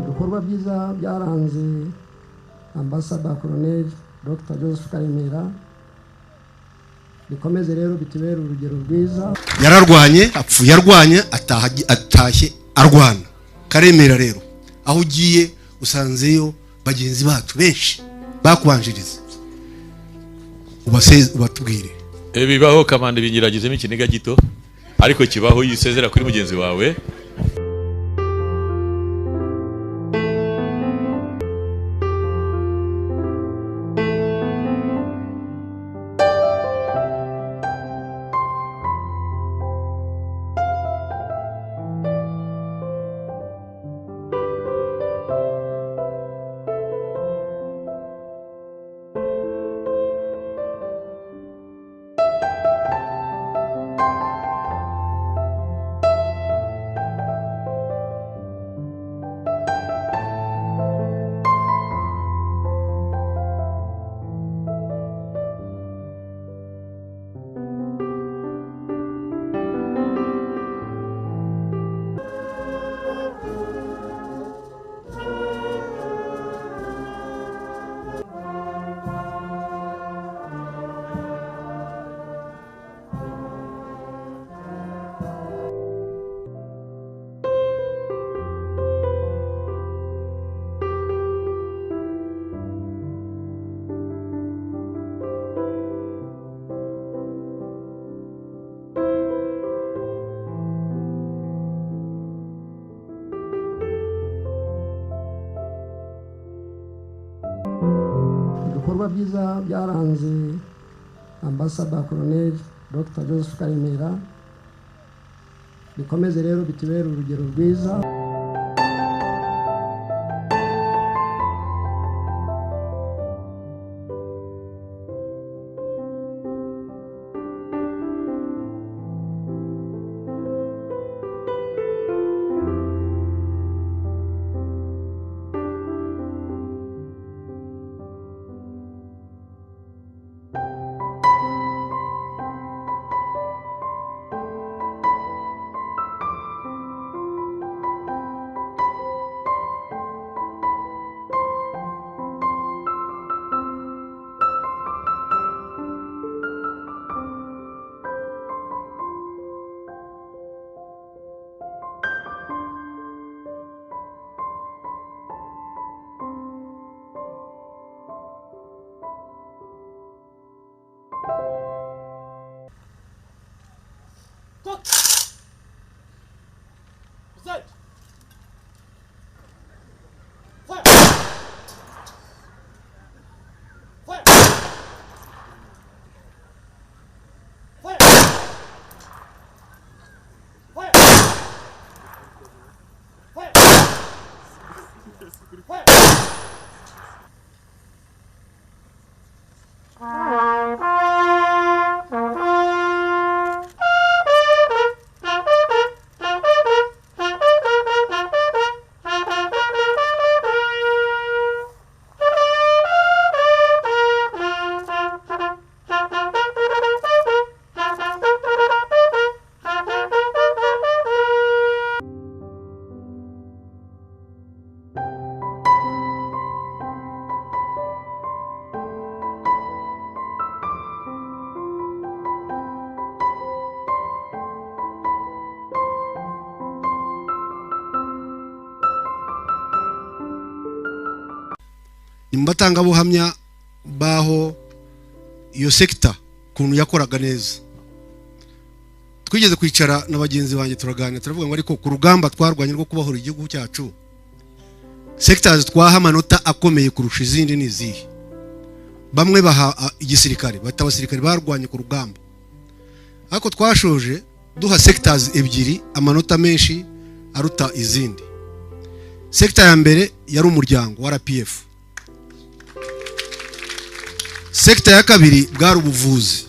Ibikorwa byiza byaranze Amasasu Colonel Dr. Joseph Karemera bikomeze rero bitubera urugero rwiza. Yararwanye apfuye arwanye atashye arwana. Karemera rero aho ugiye usanzeyo bagenzi bacu benshi bakubanjiriza, ubatubwire. Bibaho kamande binyiragizemo ikiniga gito ariko kibaho yisezera kuri mugenzi wawe. Ibikorwa byiza byaranze Amasasu Colonel Dr. Joseph Karemera bikomeze rero bitubera urugero rwiza. Imbatanga buhamya baho iyo sector kuntu yakoraga neza. Twigeze kwicara na bagenzi banjye turaganira turavuga ngo ariko ku rugamba twarwanye rwo kubahora igihugu cyacu sectors twaha amanota akomeye kurusha izindi nizihe. Bamwe baha igisirikare batabasirikare barwanye ku rugamba, ariko twashoje duha sectors ebyiri amanota menshi aruta izindi. Sector ya mbere yari umuryango wa RPF, sector ya kabiri bwari ubuvuzi.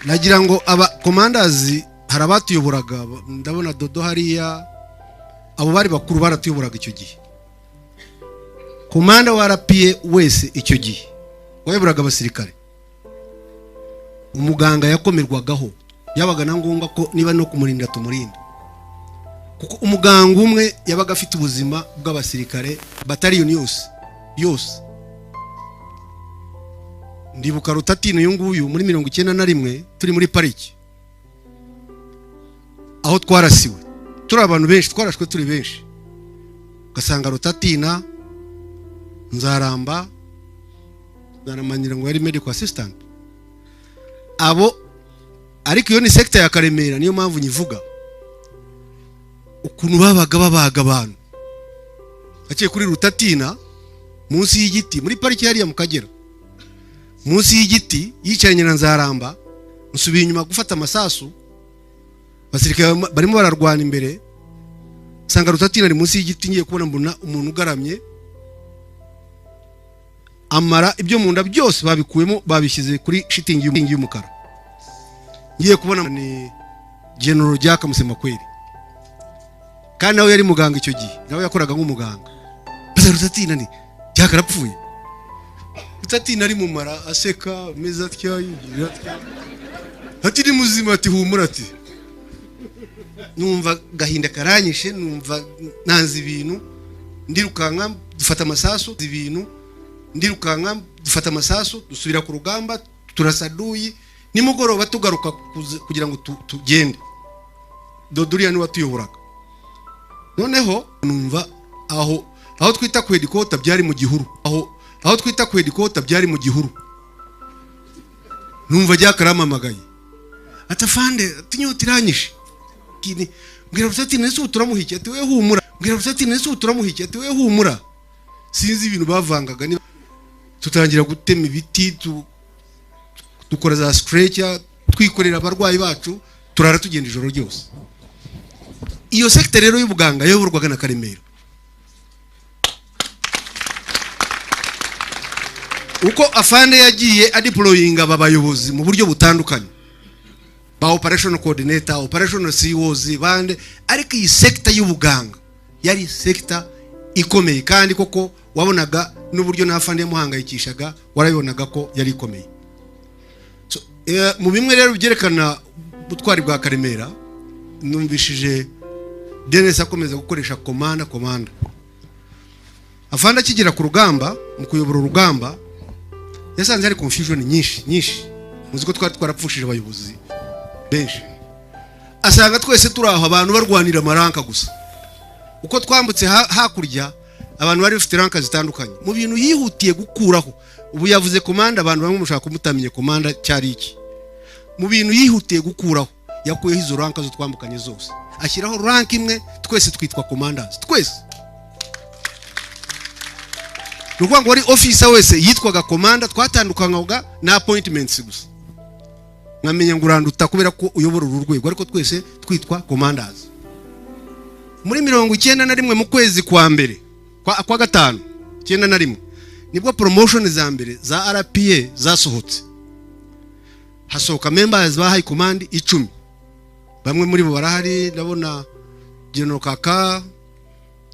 Nagira ngo aba commanders hari abatuyoboraga ndabona Dodo hariya abo bari bakuru baratuyoboraga icyo gihe komanda wa RPA wese icyo gihe wayoburaga abasirikare umuganga yakomerwagaho yabaga na ngombwa ko niba no kumurinda tumurinda kuko umuganga umwe yabaga afite ubuzima bw'abasirikare bataliyoni yose ndibuka Rutatino yunguyu muri 91 turi muri pariki aho twarasiwe turi abantu benshi twarashwe turi benshi gasanga Rutatina Nzaramba naramanyira ngo yari medical assistant abo ariko iyo ni sector ya Karemera niyo mpamvu nyivuga ukuntu babaga abantu aciye kuri Rutatina munsi y'igiti muri pariki yari ya Mukagera munsi y'igiti yicaranye na Nzaramba musubiye inyuma gufata amasasu basirikare barimo bararwana imbere sanga Rutatina ari munsi y'igiti ngiye kubona mbona umuntu ugaramye amara ibyo munda byose babikuyemo babishyize kuri shitingi y'umukara ngiye kubona ni General Jaka Musemakweli kandi nawe yari muganga icyo gihe nawe yakoraga nk'umuganga basa Rutatina ni Jaka arapfuye Rutatina ari mumara aseka meza atyayigira ati ni muzima ati humura ati numva gahinda karanyishe numva nanze ibintu ndirukanka dufata amasasu ibintu ndirukanka dufata amasasu dusubira ku rugamba turasaduyi nimugoroba tugaruka kugira ngo tugende Doduriya ni watuyoboraga noneho numva aho twita ku headquarter byari mu gihuru aho twita ku headquarter byari mu gihuru numva ryakaramamagaye atafande tinyotiranyishe kini mbwira Rutatina ese uturamuhiki ati we humura mbwira Rutatina ese uturamuhiki ati we humura sinzi ibintu bavangaga ni tutangira gutema ibiti dukora za stretcher twikorera abarwayi bacu turara tugenda ijoro ryose iyo sector rero y'ubuganga yayoborwaga na Karemera uko afande yagiye adeployinga abayobozi mu buryo butandukanye ba operation coordinator operation COs bande ariko iyi sector y'ubuganga yari sector ikomeye kandi koko wabonaga n'uburyo n'afande yamuhangayikishaga warabibonaga ko yari ikomeye mu bimwe rero byerekana butwari bwa Karemera numvishije Dennis akomeza gukoresha komanda afande akigera ku rugamba mu kuyobora urugamba yasanze hari confusion nyinshi muziko twarapfushije abayobozi benshi asanga twese turaho abantu barwanira amaranka gusa uko twambutse hakurya abantu bari bafite ranka zitandukanye mu bintu yihutiye gukuraho ubu yavuze komanda abantu bamwe mushaka kumutamenye komanda cyari iki mu bintu yihutiye gukuraho yakuyeho izo ranka zo twambukanye zose ashyiraho rank imwe twese twitwa commanders twese nuko ngo ari officer wese yitwaga komanda twatandukanaga na appointments gusa nkamenya nguranduta kubera ko uyobora uru rwego ariko twese twitwa commanders muri 91 mu kwezi kwa mbere kwa gatanu 91 nibwo promotion za mbere za RPA zasohotse hasohoka members ba high command 10 bamwe muri bo barahari ndabona General Kaka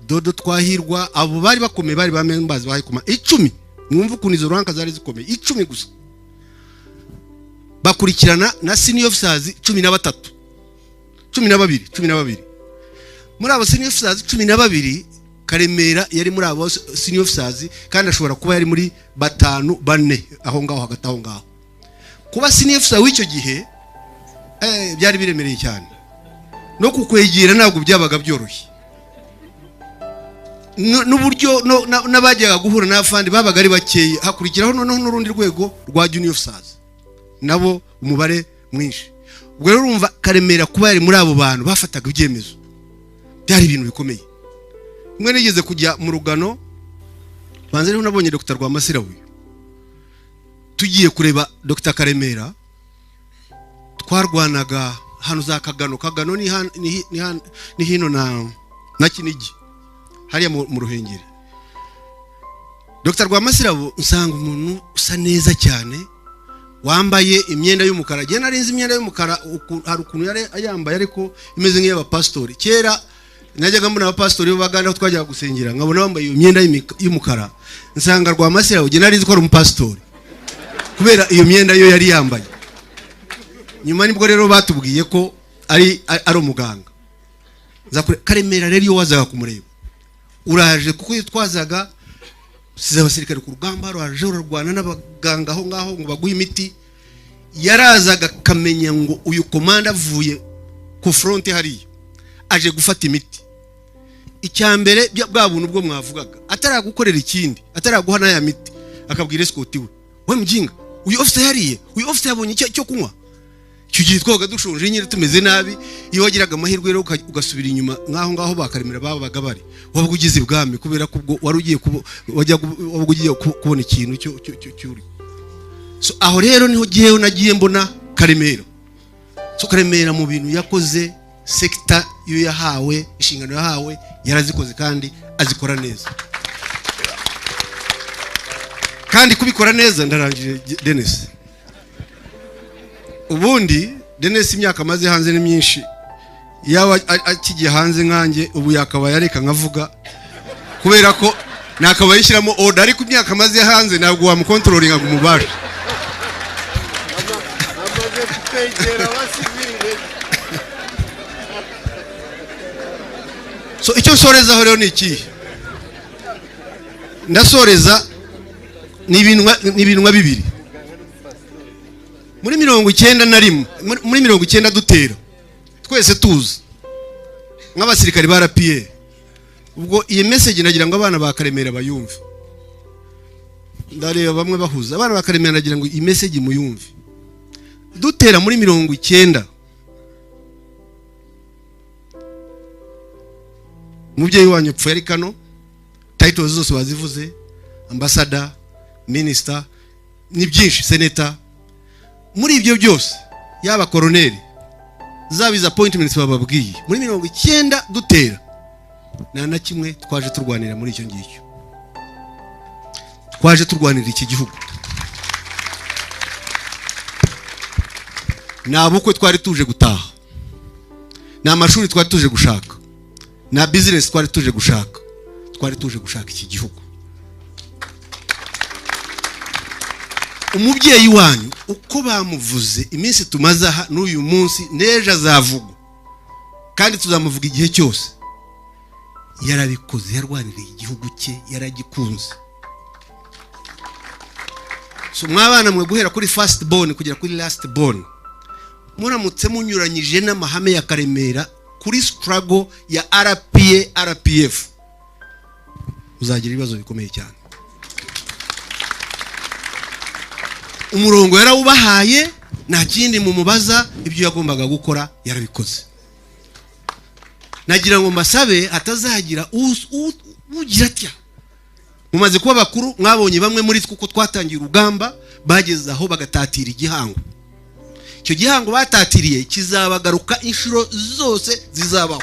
Dodo Twahirwa abo bari bakomeye bari ba members ba high command 10 mwumva ukuntu izo ranka zari zikomeye 10 gusa bakurikirana na senior officers 12 muri abo senior officers 12 Karemera yari muri abo senior officers kandi ashobora kuba yari muri 5-4 aho ngaho hagati aho ngaho kuba senior officer w'icyo gihe byari biremereye cyane no kukwegera ntabwo byabaga byoroshye n'uburyo n'abajyaga guhura n'afandi babaga ari bakeye hakurikiraho noneho n'urundi rwego rwa junior officers nabo umubare mwinshi ubwo rero urumva Karemera kuba yari muri abo bantu bafataga ibyemezo byari ibintu bikomeye mwe nigeze kujya mu rugano banze rero nabonye Dr. Rwamasirawe tugiye kureba Dr. Karemera twarwanaga hano za Kagano ni hino na Kinigi hariya mu Ruhengeri Dr. Rwamasirawe usanga umuntu usa neza cyane wambaye imyenda y'umukara. Je narinzi imyenda y'umukara hari ukuntu yari ayambaye ariko imeze nk'iyaba pastori. Kera najyaga mbona abapastori b'Abaganda twajyaga gusengera nkabona bambaye iyo myenda y'umukara. Nsanga rwa Masira je narinzi ko ari umupastori. Kubera iyo myenda yo yari yambaye. Nyuma nibwo rero batubwiye ko ari umuganga. Nzakure Karemera rero iyo wazaga kumureba. Uraje kuko twazaga size abasirikare ku rugamba rwaje urarwana n'abaganga aho ngaho ngo baguhe imiti. Yarazaga kamenya ngo uyu komanda avuye ku front hariya aje gufata imiti. Icyambere bwa buntu bwo mwavugaga ataragukorera ikindi ataraguha na ya miti akabwira escort we mjinga uyu officer hariye uyu officer yabonye cyo kunywa. Icyo gihe twoga dushonje nyine tumeze nabi. Iyo wagiraga amahirwe rero ugasubira inyuma nkaho ngaho bakaremera babaga bari wabaga ugize ibwami kubera ko wari ugiye kubona ikintu cyuri. So aho rero niho giyeho nagiye mbona Karemera. So Karemera mu bintu yakoze sector yo yahawe inshingano yahawe yarazikoze kandi azikora neza. Kandi kubikora neza ndarangije Dennis. Ubundi Dennis imyaka maze hanze ni myinshi. Yawa akigiye hanze nkanjye ubu yakaba yareka nkavuga kubera ko nakaba yishyiramo order ariko imyaka maze hanze ntabwo wa controlling umubasha. So icyo soreza rero ni iki? Ndasoreza ni ibintu bibiri. Muri 91 muri 90 dutera twese tuzi nk'abasirikare ba RPA. Ubwo iyi message nagira ngo abana ba Karemera bayumve. Ndareba bamwe bahuza abana ba Karemera nagira ngo iyi message muyumve. Dutera muri 90 mubyeyi wanyu pfu yari kano, titles zose bazivuze, ambassador, minister, ni byinshi, senator. Muri ibyo byose yaba koroneli zabiza appointments bababwiye muri 90 dutera na kimwe twaje turwanira muri icyo ngicyo. Twaje turwanira iki gihugu. Nabukwe twari tuje gutaha, na mashuri twari tuje gushaka, na business twari tuje gushaka. Twari tuje gushaka iki gihugu. Umubyeyi wanyu uko bamuvuze iminsi tumazaha n'uyu munsi neje azavuga kandi tuzamuvuga igihe cyose. Yarabikoze, yarwaniriye igihugu cye, yaragikunze. So mwabana mwe guhera kuri first born kugera kuri last born muramutse munyuranyije n'amahame ya Karemera kuri struggle ya RPA RPF uzagira ibibazo bikomeye cyane. Umurongo yarawubahaye nta kindi mumubaza, ibyo yagombaga gukora yarabikoze. Nagira ngo mbasabe atazagira ugira atya. Mumaze kuba bakuru mwabonye bamwe muri twuko twatangira urugamba bageze aho bagatatira igihango. Icyo gihango batatiriye kizabagaruka inshuro zose zizabaho.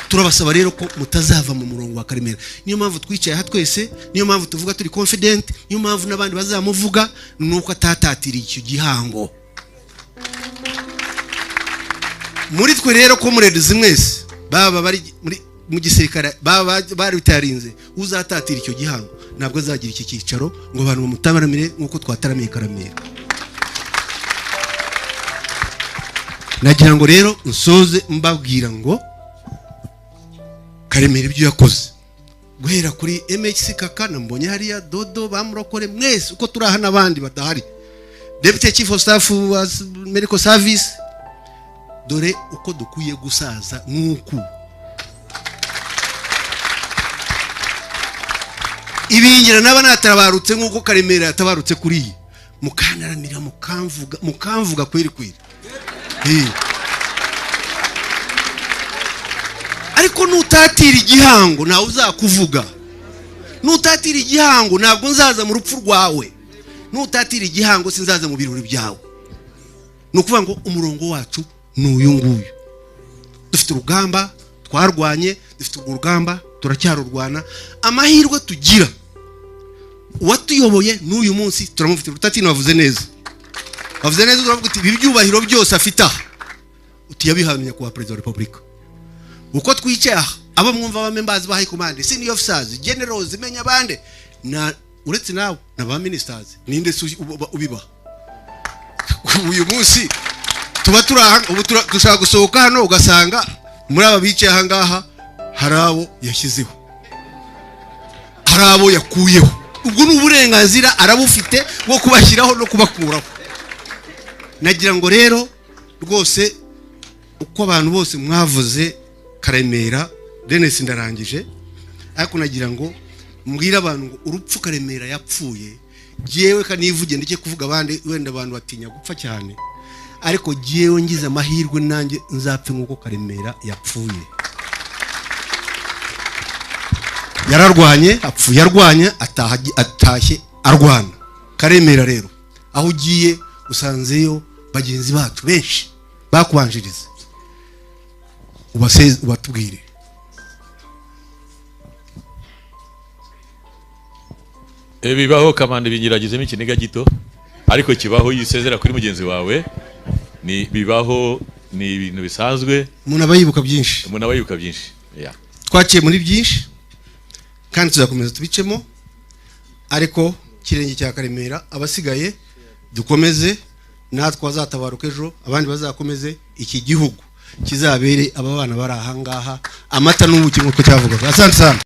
Turabasaba rero ko mutazava mu murongo wa Karemera. Niyo mpamvu twicaye aha twese, niyo mpamvu tuvuga turi confident, niyo mpamvu nabandi bazamuvuga nuko atatatiriye icyo gihango. Muri twe rero ko muredize mwese baba bari mu gisirikare baba bari bitarinze uzatatira icyo gihango ntabwo azagira iki cyicaro ngo abantu bamutabaramire nkuko twataramiye Karemera. Nagira ngo rero nsoze mbabwira ngo Karemera ibyo yakoze guhera kuri MHC kaka nambonye hariya Dodo bamurokore mwese uko turaha nabandi badahari, Deputy Chief of Staff was Medical Service. Dore uko dukuye gusaza nuku ibingira naba natarabarutse nkuko Karemera yatabarutse kuri mukanaranira mukamvuga kweri ariko nutatira igihango nawe uzakuvuga. Nutatira igihango ntabwo nzaza mu rupfu rwawe. Nutatira igihango sinzaza mu birori byawe. Nukuvuga ngo umurongo wacu n'uyu nguyu. Dufite urugamba twarwanye, dufite urugamba turacyarurwana. Amahirwe tugira uwatuyoboye n'uyu munsi turamufite. Rutatino wavuze neza uravuga uti ibyubahiro byose afite aha utiyabihamya kuba President wa Republika. Uko twicaye aha aba mwumva abamembazi ba high command, senior officers, generals, menya bande na uretse nawe n'aba ministers, ninde ubiba uyu munsi tuba turaha ubu dushaka gusohoka hano ugasanga muri aba bicaye aha ngaha harabo yashyizeho, harabo yakuyeho. Ubwo n'uburenganzira arabufite bwo kubashyiraho no kubakuraho. Nagira ngo rero rwose uko abantu bose mwavuze Karemera, Dennis ndarangije, ariko nagira ngo mbwira abantu ngo urupfu Karemera yapfuye, jewe kanivuge ndike kuvuga abandi wenda abantu batinya gupfa cyane, ariko jewe ngize amahirwe nanjye nzapfe nkuko Karemera yapfuye. Yararwanye, apfuye arwanya, atashye arwana. Karemera rero aho ugiye usanzeyo bagenzi bacu benshi bakubanjiriza, ubatubwire. Bibaho kamande bingiragizemo ikiniga gito, ariko kibaho yisezera kuri mugenzi wawe, ni bibaho, ni ibintu bisanzwe. Umuntu abayibuka byinshi, yeah. Twaciye muri byinshi kandi tuzakomeza tubicemo, ariko kirenge cya Karemera abasigaye dukomeze, natwe bazatabaruka ejo, abandi bazakomeze, iki gihugu kizabere aba bana bari aha ngaha amata n'ubuki nk'uko cyavugaga. Asante sana.